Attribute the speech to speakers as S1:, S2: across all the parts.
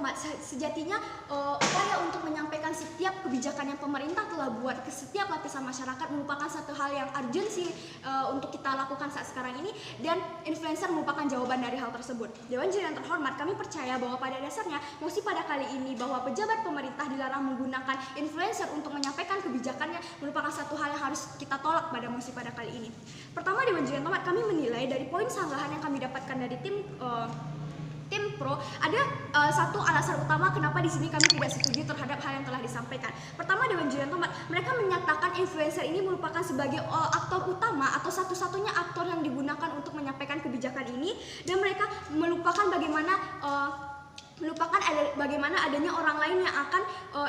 S1: terhormat, sejatinya upaya untuk menyampaikan setiap kebijakan yang pemerintah telah buat ke setiap lapisan masyarakat merupakan satu hal yang urgensi untuk kita lakukan saat sekarang ini, dan influencer merupakan jawaban dari hal tersebut. Dewan Juri yang terhormat, kami percaya bahwa pada dasarnya mosi pada kali ini bahwa pejabat pemerintah dilarang menggunakan influencer untuk menyampaikan kebijakannya merupakan satu hal yang harus kita tolak pada mosi pada kali ini. Pertama, Dewan Juri yang terhormat, kami menilai dari poin sanggahan yang kami dapatkan dari tim Pro, ada satu alasan utama kenapa di sini kami tidak setuju terhadap hal yang telah disampaikan. Pertama, Dewan Juri yang terhormat, mereka menyatakan influencer ini merupakan sebagai aktor utama atau satu-satunya aktor yang digunakan untuk menyampaikan kebijakan ini, dan mereka melupakan bagaimana adanya orang lain yang akan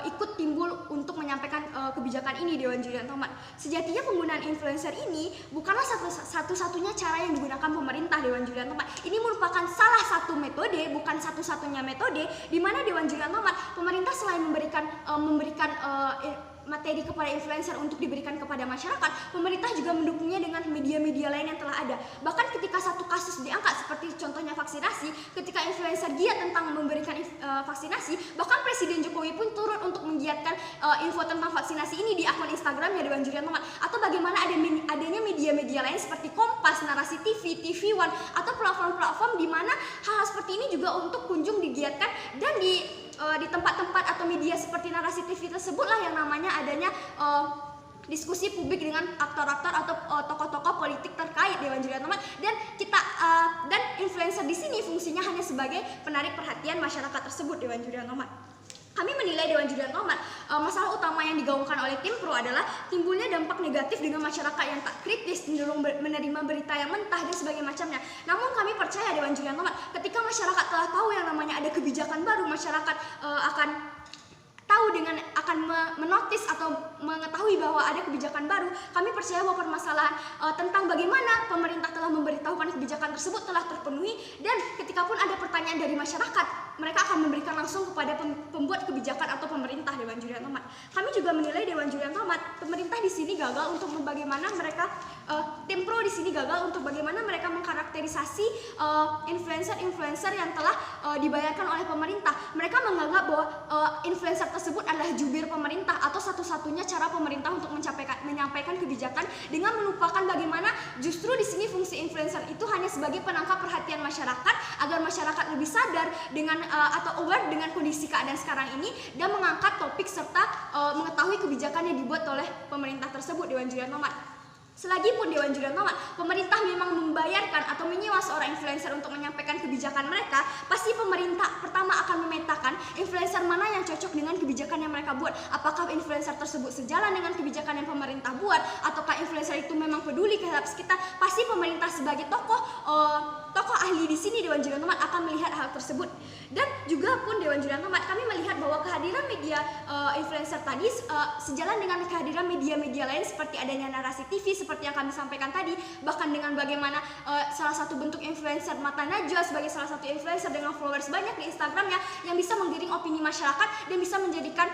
S1: ikut timbul untuk menyampaikan kebijakan ini, Dewan Juri yang terhormat. Sejatinya penggunaan influencer ini bukanlah satu-satunya cara yang digunakan pemerintah, Dewan Juri yang terhormat. Ini merupakan salah satu metode, bukan satu-satunya metode, di mana Dewan Juri yang terhormat, pemerintah selain memberikan materi kepada influencer untuk diberikan kepada masyarakat, pemerintah juga mendukungnya dengan media-media lain yang telah ada. Bahkan ketika satu kasus diangkat seperti contohnya vaksinasi, ketika influencer giat tentang memberikan vaksinasi, bahkan Presiden Jokowi pun turut untuk menggiatkan info tentang vaksinasi ini di akun Instagramnya, Dewan Juri yang terhormat. Atau bagaimana adanya media-media lain seperti Kompas, Narasi TV, TV One, atau platform-platform di mana hal seperti ini juga untuk kunjung digiatkan, dan di tempat-tempat atau media seperti Narasi TV tersebutlah yang namanya adanya diskusi publik dengan aktor-aktor atau tokoh-tokoh politik terkait, Dewan Juri yang terhormat. Dan influencer di sini fungsinya hanya sebagai penarik perhatian masyarakat tersebut, Dewan Juri yang terhormat. Kami menilai, Dewan Juri yang terhormat, masalah utama yang digaungkan oleh tim Pro adalah timbulnya dampak negatif dengan masyarakat yang tak kritis, cenderung menerima berita yang mentah dan sebagainya macamnya. Namun kami percaya, Dewan Juri yang terhormat, ketika masyarakat telah tahu yang namanya ada kebijakan baru, masyarakat akan menotis atau mengetahui bahwa ada kebijakan baru. Kami percaya bahwa permasalahan tentang bagaimana pemerintah telah memberitahukan kebijakan tersebut telah terpenuhi, dan ketika pun ada pertanyaan dari masyarakat, mereka akan memberikan langsung kepada pembuat kebijakan atau pemerintah, Dewan Juri yang terhormat. Kami juga menilai, Dewan Juri yang terhormat, pemerintah di sini gagal untuk bagaimana mereka tim Pro di sini gagal untuk bagaimana mereka mengkarakterisasi influencer yang telah dibayarkan oleh pemerintah. Mereka menganggap bahwa influencer tersebut adalah jubir pemerintah atau satu-satunya cara pemerintah untuk menyampaikan kebijakan, dengan melupakan bagaimana justru di sini fungsi influencer itu hanya sebagai penangkap perhatian masyarakat agar masyarakat lebih sadar dengan atau aware dengan kondisi keadaan sekarang ini, dan mengangkat topik serta mengetahui kebijakan yang dibuat oleh pemerintah tersebut, Dewan Juri yang terhormat. Selagi pun, Dewan Juri yang terhormat, pemerintah memang membayarkan atau menyewa seorang influencer untuk menyampaikan kebijakan mereka, pasti pemerintah pertama akan memetakan influencer mana yang cocok dengan kebijakan yang mereka buat. Apakah influencer tersebut sejalan dengan kebijakan yang pemerintah buat, ataukah influencer itu memang peduli terhadap sekitar. Pasti pemerintah sebagai tokoh ahli di sini, Dewan Juri yang terhormat, akan melihat hal tersebut. Dan juga pun, Dewan Juri yang terhormat, kami melihat bahwa kehadiran media influencer tadi sejalan dengan kehadiran media-media lain seperti adanya Narasi TV seperti yang kami sampaikan tadi, bahkan dengan bagaimana salah satu bentuk influencer Mata Najwa sebagai salah satu influencer dengan followers banyak di Instagramnya yang bisa menggiring opini masyarakat dan bisa menjadikan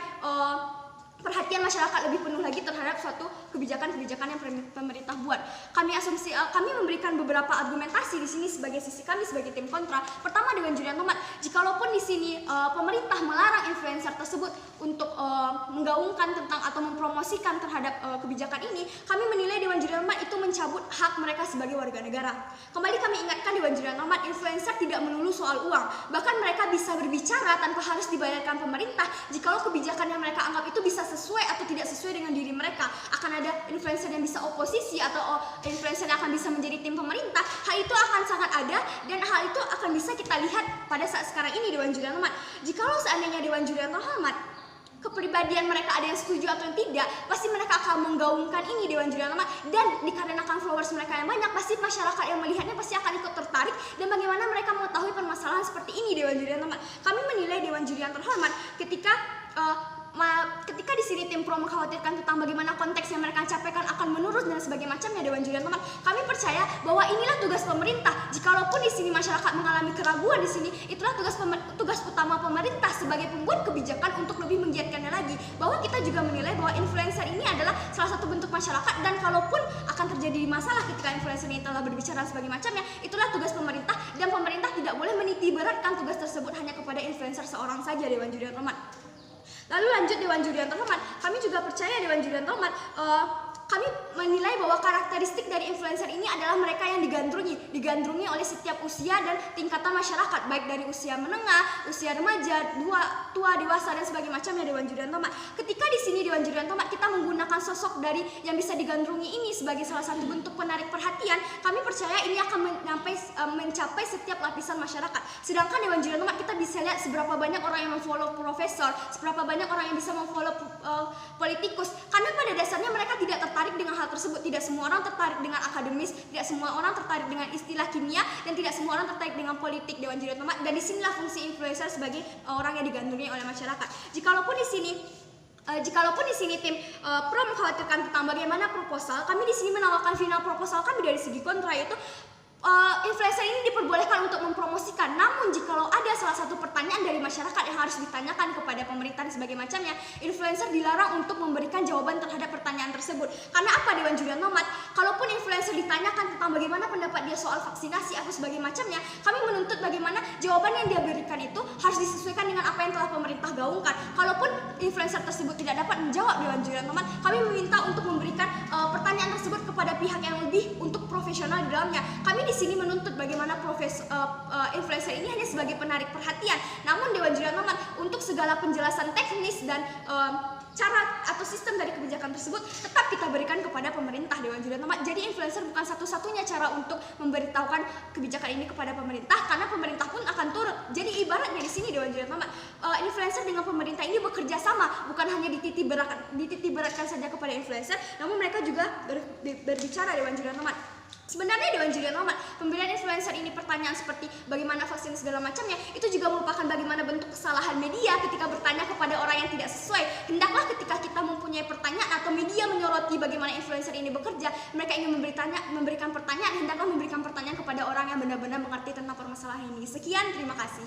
S1: perhatian masyarakat lebih penuh lagi terhadap suatu kebijakan-kebijakan yang pemerintah buat. Kami memberikan beberapa argumentasi di sini sebagai sisi kami sebagai tim kontra. Pertama, Dewan Juri yang terhormat, jikalaupun di sini pemerintah melarang influencer tersebut untuk menggaungkan tentang atau mempromosikan terhadap kebijakan ini, kami menilai, Dewan Juri yang terhormat, itu mencabut hak mereka sebagai warga negara. Kembali kami ingatkan, Dewan Juri yang terhormat, influencer tidak melulu soal uang. Bahkan mereka bisa berbicara tanpa harus dibayarkan pemerintah jikalau kebijakan yang mereka anggap itu bisa sesuai atau tidak sesuai dengan diri mereka. Akan ada influencer yang bisa oposisi atau influencer yang akan bisa menjadi tim pemerintah. Hal itu akan sangat ada, dan hal itu akan bisa kita lihat pada saat sekarang ini, Dewan Juri yang terhormat. Jikalau seandainya Dewan Juri yang terhormat, kepribadian mereka ada yang setuju atau yang tidak, pasti mereka akan menggaungkan ini, Dewan Juri yang terhormat, dan dikarenakan followers mereka yang banyak, pasti masyarakat yang melihatnya pasti akan ikut tertarik, dan bagaimana mereka mengetahui permasalahan seperti ini, Dewan Juri yang terhormat. Kami menilai, Dewan Juri yang terhormat, ketika di sini tim Pro mengkhawatirkan tentang bagaimana konteks yang mereka sampaikan akan menurun dan sebagainya macamnya, Dewan Juri yang terhormat, kami percaya bahwa inilah tugas pemerintah. Jikalaupun di sini masyarakat mengalami keraguan di sini, itulah tugas utama terutama pemerintah sebagai pembuat kebijakan untuk lebih menggiatkannya lagi, bahwa kita juga menilai bahwa influencer ini adalah salah satu bentuk masyarakat, dan kalaupun akan terjadi masalah ketika influencer ini telah berbicara sebagai macamnya, itulah tugas pemerintah, dan pemerintah tidak boleh meniti beratkan tugas tersebut hanya kepada influencer seorang saja, Dewan Juri yang terhormat. Lalu lanjut, Dewan Juri yang terhormat, kami juga percaya, Dewan Juri yang terhormat, kami menilai bahwa karakteristik dari influencer ini adalah mereka yang digandrungi oleh setiap usia dan tingkatan masyarakat, baik dari usia menengah, usia remaja, tua, dewasa, dan sebagainya macamnya, Dewan Juri yang terhormat. Ketika di sini, Dewan Juri yang terhormat, kita menggunakan sosok dari yang bisa digandrungi ini sebagai salah satu bentuk penarik perhatian, kami percaya ini akan mencapai setiap lapisan masyarakat. Sedangkan, Dewan Juri yang terhormat, kita bisa lihat seberapa banyak orang yang memfollow profesor, seberapa banyak orang yang bisa memfollow politikus, karena pada dasarnya mereka tidak tertarik dengan hal tersebut. Tidak semua orang tertarik dengan akademis, tidak semua orang tertarik dengan istilah kimia, dan tidak semua orang tertarik dengan politik, Dewan Juri yang terhormat. Dan disinilah fungsi influencer sebagai orang yang digandrungi oleh masyarakat. Jikalaupun di sini tim pro mengkhawatirkan tentang bagaimana proposal, kami di sini menawarkan final proposal kami dari segi kontra, yaitu influencer ini diperbolehkan untuk mempromosikan. Namun jikalau ada salah satu pertanyaan dari masyarakat yang harus ditanyakan kepada pemerintah dan sebagainya macamnya, influencer dilarang untuk memberikan jawaban terhadap pertanyaan tersebut. Karena apa, Dewan Juri yang terhormat? Kalaupun influencer ditanyakan tentang bagaimana pendapat dia soal vaksinasi atau sebagainya macamnya, kami menuntut bagaimana jawaban yang dia berikan itu harus disesuaikan dengan apa yang telah pemerintah gaungkan. Kalaupun influencer tersebut tidak dapat menjawab, Dewan Juri yang terhormat, kami meminta untuk memberikan pertanyaan tersebut kepada pihak yang lebih untuk profesional di dalamnya. Kami di sini menuntut bagaimana influencer ini hanya sebagai penarik perhatian. Namun, Dewan Juri yang terhormat, untuk segala penjelasan teknis dan cara atau sistem dari kebijakan tersebut tetap kita berikan kepada pemerintah, Dewan Juri yang terhormat. Jadi influencer bukan satu-satunya cara untuk memberitahukan kebijakan ini kepada pemerintah, karena pemerintah pun akan turut. Jadi ibaratnya di sini, Dewan Juri yang terhormat, influencer dengan pemerintah ini bekerja sama, bukan hanya dititip beratkan saja kepada influencer, namun mereka juga berbicara, Dewan Juri yang terhormat. Sebenarnya, Dewan Juri yang terhormat, pemberian influencer ini pertanyaan seperti bagaimana vaksin segala macamnya, itu juga merupakan bagaimana bentuk kesalahan media ketika bertanya kepada orang yang tidak sesuai. Hendaklah ketika kita mempunyai pertanyaan atau media menyoroti bagaimana influencer ini bekerja, mereka ingin memberikan pertanyaan, hendaklah memberikan pertanyaan kepada orang yang benar-benar mengerti tentang permasalahan ini. Sekian, terima kasih.